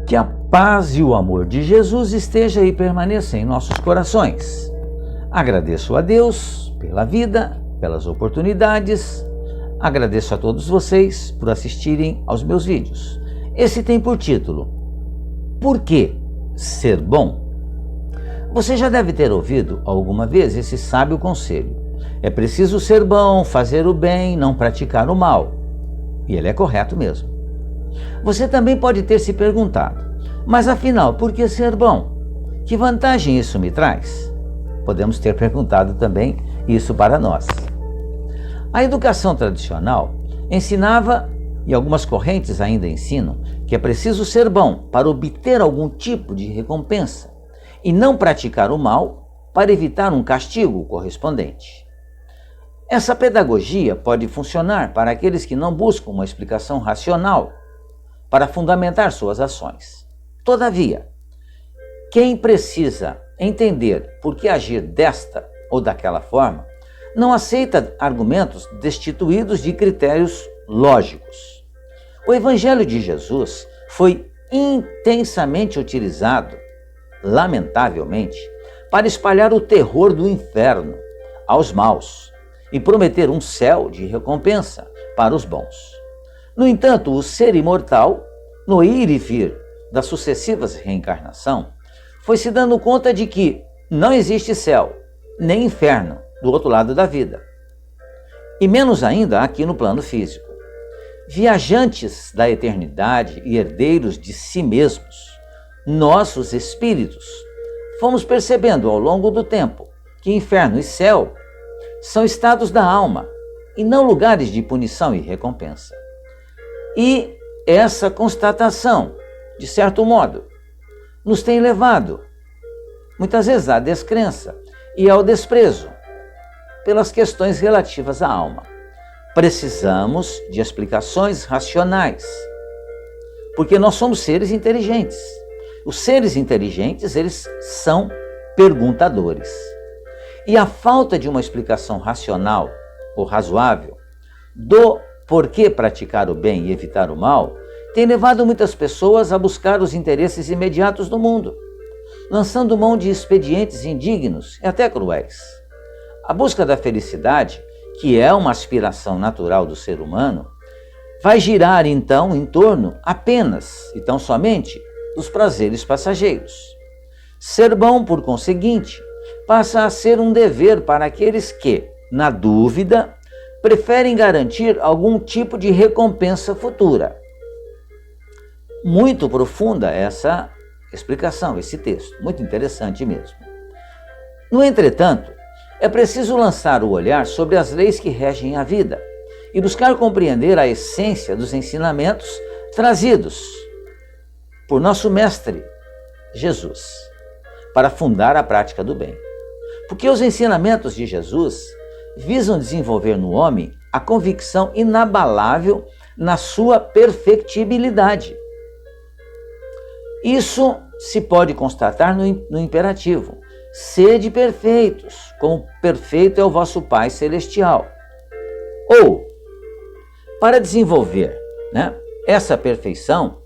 Que a paz e o amor de Jesus esteja e permaneça em nossos corações. Agradeço a Deus pela vida, pelas oportunidades. Agradeço a todos vocês por assistirem aos meus vídeos. Esse tem por título: Por que ser bom? Você já deve ter ouvido alguma vez esse sábio conselho: é preciso ser bom, fazer o bem, não praticar o mal. E ele é correto mesmo. Você também pode ter se perguntado: mas afinal, por que ser bom? Que vantagem isso me traz? Podemos ter perguntado também isso para nós. A educação tradicional ensinava, e algumas correntes ainda ensinam, que é preciso ser bom para obter algum tipo de recompensa e não praticar o mal para evitar um castigo correspondente. Essa pedagogia pode funcionar para aqueles que não buscam uma explicação racional para fundamentar suas ações. Todavia, quem precisa entender por que agir desta ou daquela forma, não aceita argumentos destituídos de critérios lógicos. O Evangelho de Jesus foi intensamente utilizado, lamentavelmente, para espalhar o terror do inferno aos maus e prometer um céu de recompensa para os bons. No entanto, o ser imortal, no ir e vir das sucessivas reencarnações, foi se dando conta de que não existe céu, nem inferno do outro lado da vida, e menos ainda aqui no plano físico. Viajantes da eternidade e herdeiros de si mesmos, nossos espíritos, fomos percebendo ao longo do tempo que inferno e céu são estados da alma e não lugares de punição e recompensa. E essa constatação, de certo modo, nos tem levado muitas vezes à descrença e ao desprezo pelas questões relativas à alma. Precisamos de explicações racionais, porque nós somos seres inteligentes. Os seres inteligentes, eles são perguntadores. E a falta de uma explicação racional ou razoável do porquê praticar o bem e evitar o mal tem levado muitas pessoas a buscar os interesses imediatos do mundo, lançando mão de expedientes indignos e até cruéis. A busca da felicidade, que é uma aspiração natural do ser humano, vai girar então em torno apenas e tão somente dos prazeres passageiros. Ser bom, por conseguinte, passa a ser um dever para aqueles que, na dúvida, preferem garantir algum tipo de recompensa futura. Muito profunda essa explicação, esse texto, muito interessante mesmo. No entretanto, é preciso lançar o olhar sobre as leis que regem a vida e buscar compreender a essência dos ensinamentos trazidos por nosso Mestre, Jesus, para fundar a prática do bem. Porque os ensinamentos de Jesus visam desenvolver no homem a convicção inabalável na sua perfectibilidade. Isso se pode constatar no imperativo: sede perfeitos, como perfeito é o vosso Pai Celestial. Ou, para desenvolver essa perfeição,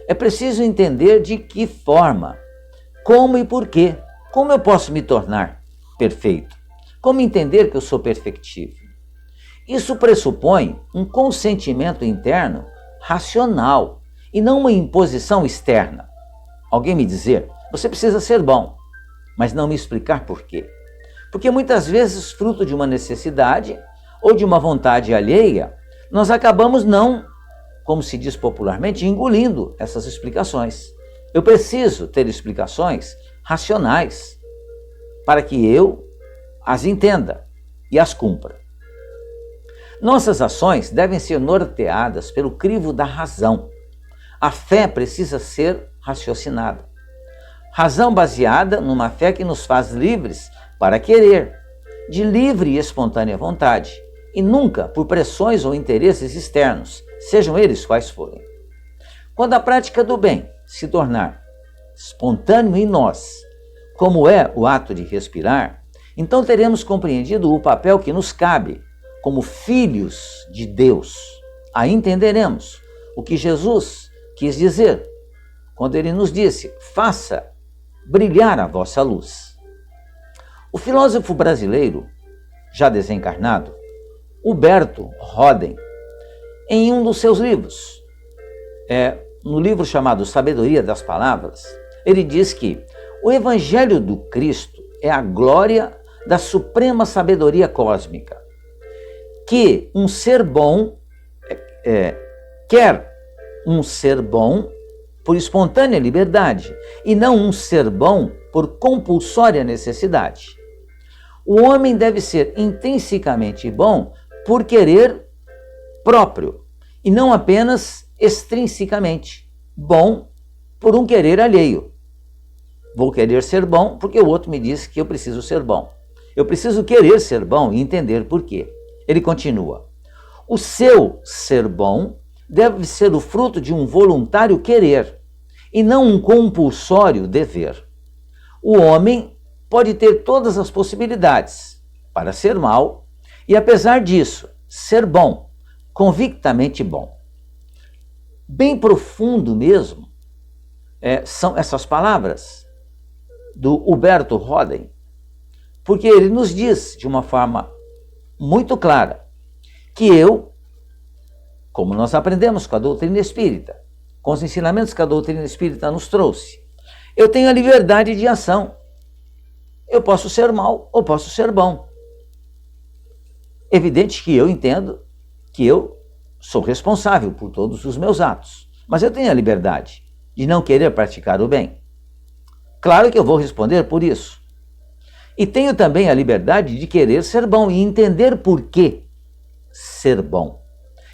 é preciso entender de que forma, como e por quê. Como eu posso me tornar perfeito? Como entender que eu sou perfectível? Isso pressupõe um consentimento interno racional e não uma imposição externa. Alguém me dizer: você precisa ser bom, mas não me explicar por quê. Porque muitas vezes, fruto de uma necessidade ou de uma vontade alheia, nós acabamos não, como se diz popularmente, engolindo essas explicações. Eu preciso ter explicações racionais para que eu as entenda e as cumpra. Nossas ações devem ser norteadas pelo crivo da razão. A fé precisa ser raciocinada. Razão baseada numa fé que nos faz livres para querer, de livre e espontânea vontade, e nunca por pressões ou interesses externos, sejam eles quais forem. Quando a prática do bem se tornar espontâneo em nós, como é o ato de respirar, então teremos compreendido o papel que nos cabe como filhos de Deus. Aí entenderemos o que Jesus quis dizer quando ele nos disse: faça brilhar a vossa luz. O filósofo brasileiro, já desencarnado, Huberto Roden, em um dos seus livros, no livro chamado Sabedoria das Palavras, ele diz que o Evangelho do Cristo é a glória da suprema sabedoria cósmica, que um ser bom quer um ser bom por espontânea liberdade e não um ser bom por compulsória necessidade. O homem deve ser intrinsecamente bom por querer próprio e não apenas extrinsecamente bom por um querer alheio. Vou querer ser bom porque o outro me disse que eu preciso ser bom. Eu preciso querer ser bom e entender por quê. Ele continua: o seu ser bom deve ser o fruto de um voluntário querer e não um compulsório dever. O homem pode ter todas as possibilidades para ser mal e, apesar disso, ser bom, convictamente bom. Bem profundo mesmo são essas palavras do Huberto Roden, porque ele nos diz de uma forma muito clara que como nós aprendemos com a doutrina espírita, com os ensinamentos que a doutrina espírita nos trouxe, eu tenho a liberdade de ação. Eu posso ser mal ou posso ser bom. Evidente que eu entendo que eu sou responsável por todos os meus atos, mas eu tenho a liberdade de não querer praticar o bem. Claro que eu vou responder por isso. E tenho também a liberdade de querer ser bom e entender por que ser bom.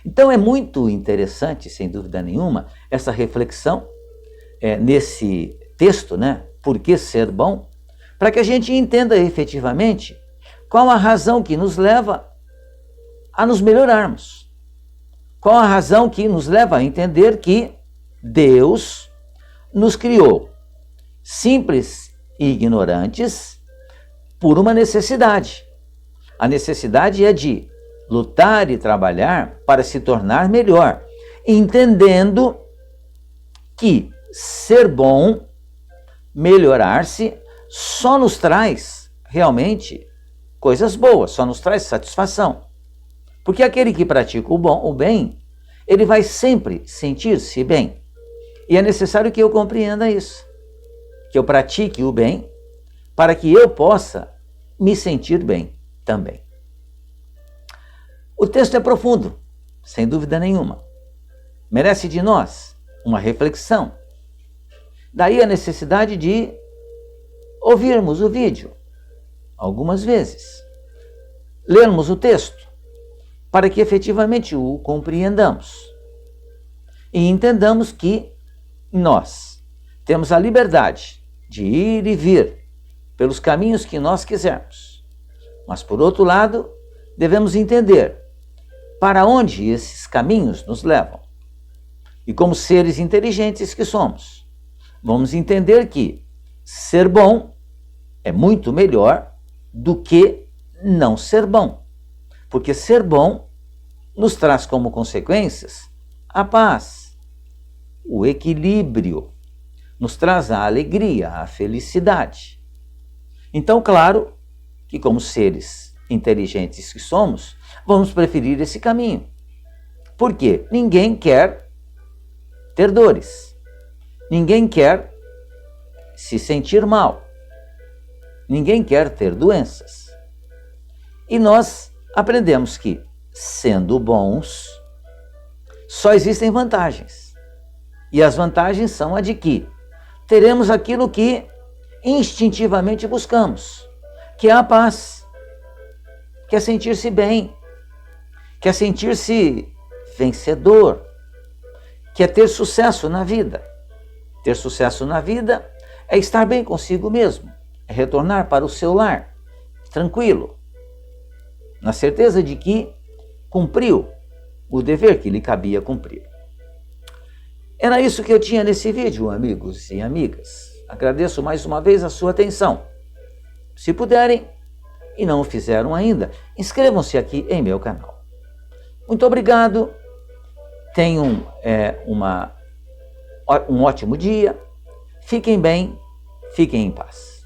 Então é muito interessante, sem dúvida nenhuma, essa reflexão nesse texto, né? Por que ser bom? Para que a gente entenda efetivamente qual a razão que nos leva a nos melhorarmos. Qual a razão que nos leva a entender que Deus nos criou simples e ignorantes por uma necessidade. A necessidade é de lutar e trabalhar para se tornar melhor, entendendo que ser bom, melhorar-se, só nos traz realmente coisas boas, só nos traz satisfação. Porque aquele que pratica o bem, ele vai sempre sentir-se bem. E é necessário que eu compreenda isso, que eu pratique o bem para que eu possa me sentir bem também. O texto é profundo, sem dúvida nenhuma. Merece de nós uma reflexão. Daí a necessidade de ouvirmos o vídeo algumas vezes, lermos o texto, para que efetivamente o compreendamos e entendamos que nós temos a liberdade de ir e vir pelos caminhos que nós quisermos. Mas, por outro lado, devemos entender para onde esses caminhos nos levam. E como seres inteligentes que somos, vamos entender que ser bom é muito melhor do que não ser bom. Porque ser bom nos traz como consequências a paz, o equilíbrio, nos traz a alegria, a felicidade. Então, claro que como seres inteligentes que somos, vamos preferir esse caminho. Por quê? Ninguém quer ter dores. Ninguém quer se sentir mal. Ninguém quer ter doenças. E nós aprendemos que, sendo bons, só existem vantagens. E as vantagens são a de que teremos aquilo que instintivamente buscamos, que é a paz, que é sentir-se bem, que é sentir-se vencedor, que é ter sucesso na vida. Ter sucesso na vida é estar bem consigo mesmo, é retornar para o seu lar, tranquilo, na certeza de que cumpriu o dever que lhe cabia cumprir. Era isso que eu tinha nesse vídeo, amigos e amigas. Agradeço mais uma vez a sua atenção. Se puderem, e não o fizeram ainda, inscrevam-se aqui em meu canal. Muito obrigado. Tenham uma um ótimo dia, fiquem bem, fiquem em paz.